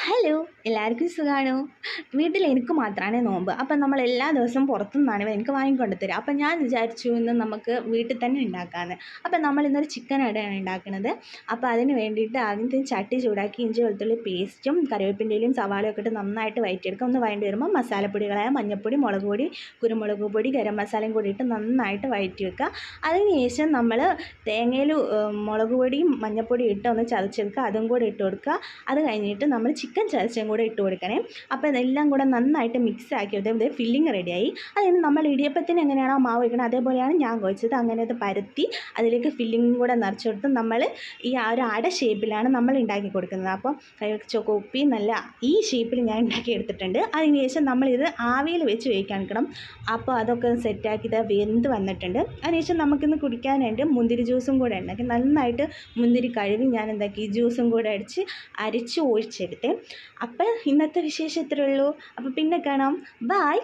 Hello, എല്ലാവർക്കും സുഖമാണോ? വീട്ടിൽ എനിക്ക് മാത്രമാണ് നോമ്പ്. അപ്പം നമ്മൾ എല്ലാ ദിവസവും പുറത്തുനിന്നാണ് എനിക്ക് വാങ്ങിക്കൊണ്ട് തരിക. അപ്പം ഞാൻ വിചാരിച്ചു ഇന്ന് നമുക്ക് വീട്ടിൽ തന്നെ ഉണ്ടാക്കാമെന്ന്. അപ്പം നമ്മൾ ഇന്നൊരു ചിക്കൻ അടയാണ് ഉണ്ടാക്കുന്നത്. അപ്പോൾ അതിന് വേണ്ടിയിട്ട് ആദ്യം ചട്ടി ചൂടാക്കി ഇഞ്ചി വെളുത്തുള്ളി പേസ്റ്റും കറിവേപ്പിൻ്റെയും സവാളയും ഒക്കെ ഇട്ട് നന്നായിട്ട് വഴറ്റിയെടുക്കുക. ഒന്ന് വഴണ്ടി വരുമ്പോൾ മസാലപ്പൊടികളായ മഞ്ഞൾപ്പൊടി, മുളക് പൊടി, കുരുമുളക് പൊടി, ഗരം മസാലയും കൂടി ഇട്ട് നന്നായിട്ട് വഴറ്റി വെക്കുക. അതിനുശേഷം നമ്മൾ തേങ്ങയിൽ മുളക് പൊടിയും മഞ്ഞൾപ്പൊടിയും ഇട്ട് ഒന്ന് ചതച്ചെടുക്കുക. അതും കൂടി ഇട്ട് കൊടുക്കുക. അത് കഴിഞ്ഞിട്ട് നമ്മൾ ചിക്കൻ ചതച്ചും കൂടെ ഇട്ട് കൊടുക്കണേ. അപ്പോൾ ഇതെല്ലാം കൂടെ നന്നായിട്ട് മിക്സ് ആക്കി ഇതേ ഫില്ലിങ് റെഡിയായി. അതിന് നമ്മൾ ഇടിയപ്പത്തിന് എങ്ങനെയാണോ മാവ് വയ്ക്കുന്നത് അതേപോലെയാണ് ഞാൻ കുഴച്ചത്. അങ്ങനെ അത് പരത്തി അതിലേക്ക് ഫില്ലിങ്ങും കൂടെ നിറച്ച് കൊടുത്ത് നമ്മൾ ഈ ഒരു അട ഷേപ്പിലാണ് നമ്മൾ ഉണ്ടാക്കി കൊടുക്കുന്നത്. അപ്പം കൊപ്പി നല്ല ഈ ഷേപ്പിൽ ഞാൻ ഉണ്ടാക്കി എടുത്തിട്ടുണ്ട്. അതിന് ശേഷം നമ്മളിത് ആവിയിൽ വെച്ച് വേവിക്കാൻ വെക്കണം. അപ്പോൾ അതൊക്കെ സെറ്റാക്കി ഇത് വെന്ത് വന്നിട്ടുണ്ട്. അതിനുശേഷം നമുക്കിന്ന് കുടിക്കാനായിട്ട് മുന്തിരി ജ്യൂസും കൂടെ ഉണ്ടാക്കി നന്നായിട്ട് മുന്തിരി കഴുകി ഞാൻ എന്താക്കി ജ്യൂസും കൂടെ അരിച്ച് ഒഴിച്ചെടുത്തേ. അപ്പോൾ ഇന്നത്തെ വിശേഷം ഇത്രയേ ഉള്ളൂ. അപ്പോൾ പിന്നെ കാണാം. ബൈ.